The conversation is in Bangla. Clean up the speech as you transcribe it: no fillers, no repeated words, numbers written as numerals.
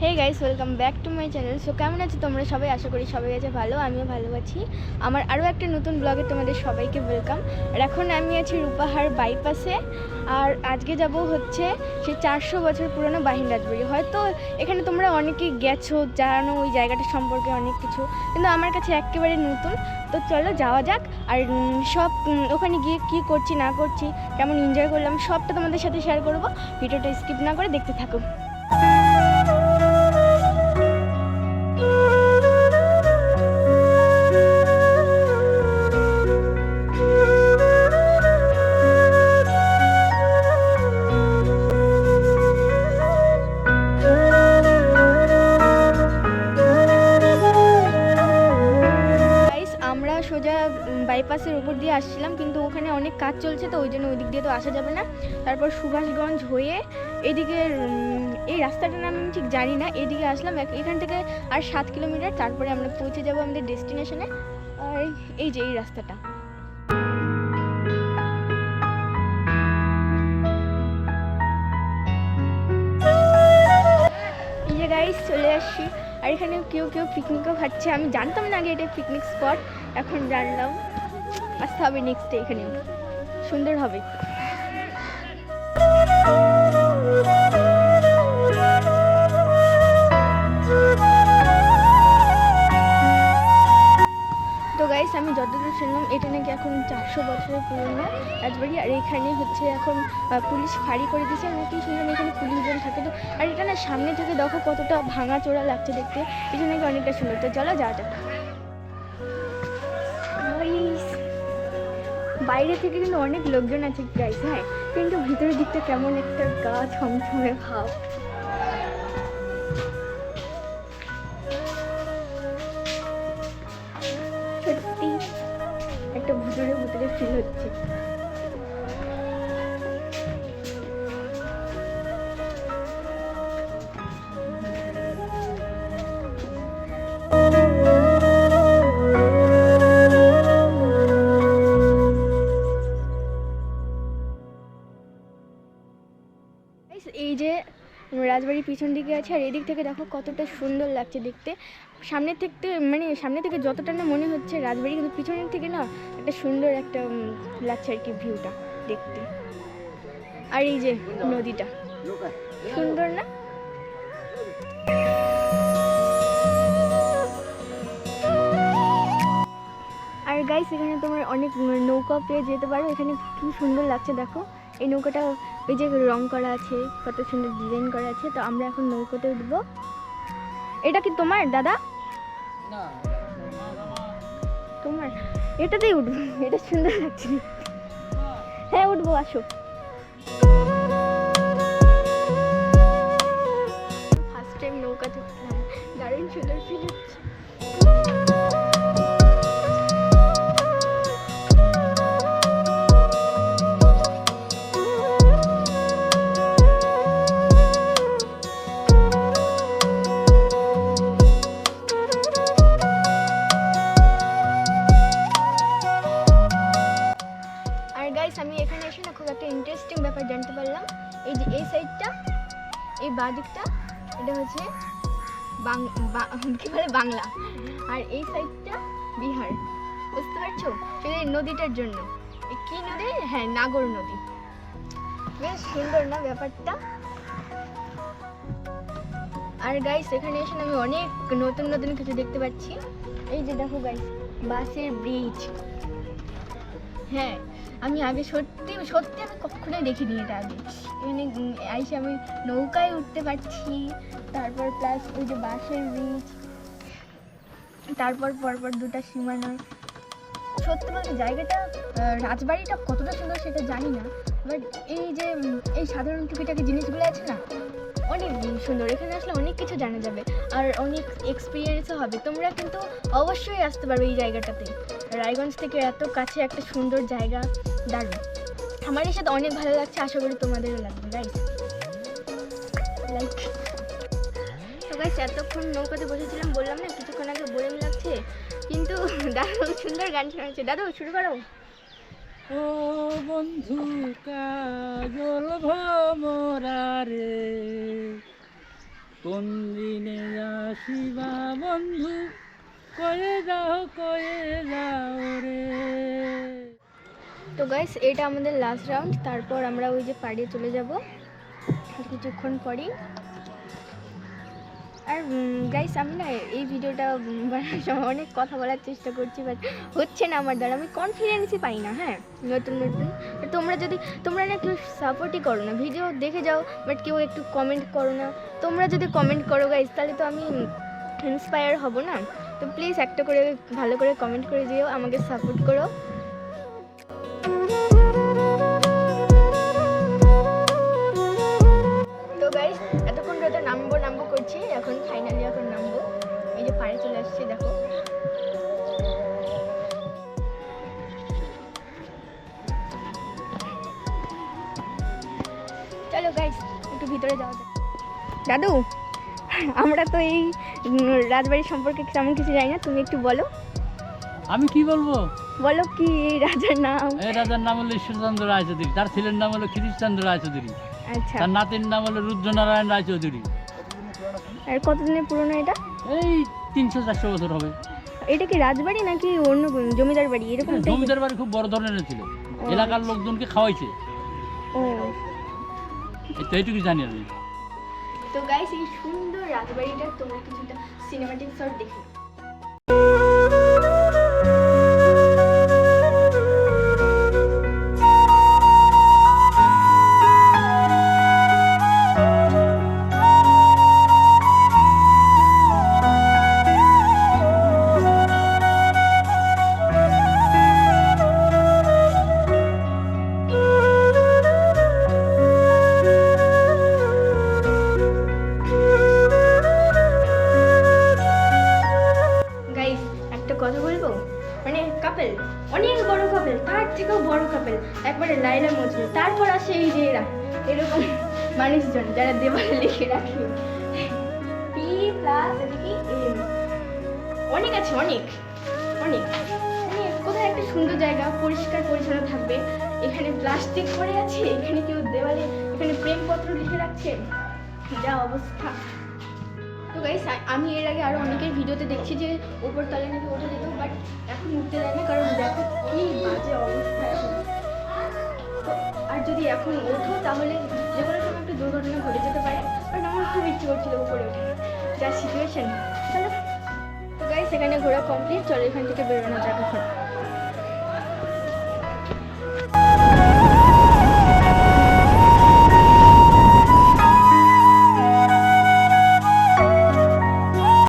Hey guys, welcome back to my channel. So কেমন আছো তোমরা সবাই? আশা করি সবাই আছে ভালো, আমিও ভালো আছি। আমার আরও একটা নতুন ব্লগে তোমাদের সবাইকে ওয়েলকাম। আর এখন আমি আছি রূপাহার বাইপাসে। আর আজকে যাব হচ্ছে সেই 400 বছর পুরনো বাহিন রাজবাড়ি। হয়তো এখানে তোমরা অনেকেই গেছো, জানো ওই জায়গাটা সম্পর্কে অনেক কিছু, কিন্তু আমার কাছে একেবারে নতুন। তো চলো যাওয়া যাক। আর সব ওখানে গিয়ে কী করছি না করছি, কেমন এনজয় করলাম, সবটা তোমাদের সাথে শেয়ার করবো। ভিডিওটা স্কিপ না করে দেখতে থাকো। আমরা সোজা বাইপাসের উপর দিয়ে আসছিলাম, কিন্তু ওখানে অনেক কাজ চলছে, তো ওই জন্য ওই দিক দিয়ে তো আসা যাবে না। তারপর সুভাষগঞ্জ হয়ে এইদিকে এই রাস্তাটার নাম আমি ঠিক জানি না, এইদিকে আসলাম। এখান থেকে আর 7 কিলোমিটার, তারপরে আমরা পৌঁছে যাব আমাদের ডেস্টিনেশনে। আর এই যে এই রাস্তাটা, এই যে গাইস চলে আসছি। আর এখানে কেউ কেউ পিকনিকও খাচ্ছে। আমি জানতাম না আগে এটা পিকনিক স্পট, এখন জানলাম। আসতে হবে নেক্সট ডে, এখানে সুন্দর হবে। তো গাইস, আমি যতদূর শুনলাম এটা নাকি এখন 400 বছরের পুরনো রাজবাড়ি। আর এখানে হচ্ছে এখন পুলিশ ফাঁড়ি করে দিয়েছে, নাকি শুনলাম এখানে পুলিশজন থাকে। তো আর এটা না সামনে থেকে দেখো কতটা ভাঙা চোরা লাগছে দেখতে, এটা নাকি অনেকটা সুন্দর। তো চলো যাওয়া যাক। বাইরে থেকে কিন্তু অনেক লোকজন আছে গাইস, হ্যাঁ, কিন্তু ভিতরের দিকটা কেমন একটা গা ছমছমে ভাব। সত্যি একটা ভুতুরে ভুতুরে ফিল হচ্ছে। এই যে রাজবাড়ির পিছন দিকে আছে, আর এদিক থেকে দেখো কতটা সুন্দর লাগছে দেখতে। সামনে থেকে যতটা না মনে হচ্ছে রাজবাড়ি, কিন্তু পিছনের থেকে না একটা সুন্দর একটা লাগছে আর কি ভিউটা দেখতে। আর এই যে নদীটা সুন্দর না? আর গাইস, এখানে তোমরা অনেক নৌকা পেয়ে যেতে পারো। এখানে কি সুন্দর লাগছে দেখো, এই নৌকাটা ওই যে রং করা আছে, কত সুন্দর ডিজাইন করা আছে। তো আমরা এখন নৌকাতে উঠবো। এটা কি তোমার দাদা? না, তোমার এটাতেই উঠবো, এটা সুন্দর লাগছে। হ্যাঁ উঠবো, আসো। ফার্স্ট টাইম নৌকাতে উঠলাম, দারুণ সুন্দর ফিল হচ্ছে। আমি এখানে এসে না খুব একটা ইন্টারেস্টিং ব্যাপার জানতে পারলাম। এই যে এই সাইডটা, এই বাঁ দিকটা, এটা হচ্ছে কি বলে বাংলা, আর এই সাইডটা বিহার। বুঝতে পারছো? শুধু এই নদীটার জন্য। কি নদী? হ্যাঁ, নাগর নদী। বেশ সুন্দর না ব্যাপারটা? আর গাইস, এখানে এসে আমি অনেক নতুন নতুন কিছু দেখতে পাচ্ছি। এই যে দেখো গাইস, বাসের ব্রিজ। হ্যাঁ, আমি আগে সত্যি আমি কখনোই দেখিনি এটা আগে। এখানে আইসে আমি নৌকায় উঠতে পারছি, তারপর প্লাস ওই যে বাঁশের ব্রিজ, তারপর পরপর দুটো সীমানা। সত্যি বলতে জায়গাটা, রাজবাড়িটা কতটা সুন্দর সেটা জানি না, বাট এই যে এই সাধারণ টুকিটাকি জিনিসগুলো আছে না, অনেক সুন্দর। এখানে আসলে অনেক কিছু জানা যাবে, আর অনেক এক্সপিরিয়েন্সও হবে। তোমরা কিন্তু অবশ্যই আসতে পারবে এই জায়গাটাতে। রায়গঞ্জ থেকে এত কাছে একটা সুন্দর জায়গা, দারুণ। আমার এর সাথে অনেক ভালো লাগছে, আশা করি তোমাদেরও লাগবে গাইস। লাইক তো গাইস, এতক্ষণ নৌকাতে বসেছিলাম, বললাম না কিছুক্ষণ আগে বোরিং লাগছে, কিন্তু দারুণ সুন্দর গান শোনাচ্ছে। দাদু শুরু করো। ও বন্ধু কাজল ভমরা রে কোন দিনে আসিবা বন্ধু, কয়ে যাও রে। তো গাইস এটা আমাদের লাস্ট রাউন্ড, তারপর আমরা ওই যে পাড়ে চলে যাব আর কিছুক্ষণ পরেই। আর গাইস আমি না এই ভিডিওটা বানানোর সময় অনেক কথা বলার চেষ্টা করছি, বাট হচ্ছে না আমার দ্বারা, আমি কনফিডেন্সই পাই না। হ্যাঁ, নতুন নতুন তোমরা না কেউ সাপোর্টই করো না, ভিডিও দেখে যাও বাট কেউ একটু কমেন্ট করো না। তোমরা যদি কমেন্ট করো গাইস তাহলে তো আমি ইন্সপায়ার হব না। তো প্লিজ একটা করে ভালো করে কমেন্ট করে দিও, আমাকে সাপোর্ট করো। তো গাইস এতক্ষণ ধরে নামবো করছি, এখন ফাইনালি এখন নামবো। এই যে পাড়ে চলে আসছে দেখো। চলো গাইস একটু ভিতরে যাওয়া যাক। দাদু, আমরা তো এই রাজবাড়ি সম্পর্কে তেমন কিছু জানি না, তুমি একটু বলো। আমি কি বলবো? বলো কি এই রাজার নাম? এই রাজার নাম হলো ঈশ্বরচন্দ্র রায়চৌধুরী, তার ছেলের নাম হলো ক্ষিতিশচন্দ্র রায়চৌধুরী, আচ্ছা। তার নাতির নাম হলো রুদ্রনারায়ণ রায়চৌধুরী। আর কতদিনের পুরনো এটা? এই 300-400 বছর হবে। এটা কি রাজবাড়ি নাকি অন্য জমিদার বাড়ি এরকম? জমিদার বাড়ি খুব বড় ধরনের ছিল, এলাকার লোকজনকে খাওয়াইছে। ও, তো এইটুকু জানি আমি। তো গাইস এই সুন্দর রাজবাড়িটা তোমরা কিছুটা সিনেমাটিক শট দেখো। কথা বলবো, মানে কাপেল, অনেক বড় কাপেল, তার থেকেও বড় কাপেল, একবারে লাইলা মজনু। তারপর আসে এই যে এরকম মানুষজন যারা দেওয়ালে লিখে রাখে পি প্লাস এম। অনেক আছে, অনেক অনেক মানে কোথায় একটা সুন্দর জায়গা পরিষ্কার পরিচ্ছন্ন থাকবে, এখানে প্লাস্টিক পড়ে আছে, এখানে কেউ দেওয়ালে এখানে প্রেমপত্র লিখে রাখছে, যা অবস্থা। তো গাইস আমি এর আগে আরও অনেকের ভিডিওতে দেখছি যে উপর তলে নাকি উঠে যেত, বাট এখন উঠতে দেয় না, কারণ দেখো কি বাজে অবস্থা এখন। তো আর যদি এখন ওঠো তাহলে যে কোনো সময় একটা দুর্ঘটনা ঘটে যেতে পারে, বাট আমার খুব ইচ্ছে করছিল উপরে ওঠে, যা সিচুয়েশন। চলো তো গাইস এখানে ঘোরা কমপ্লিট, চলো এখান থেকে বেরোনো যাক এখন।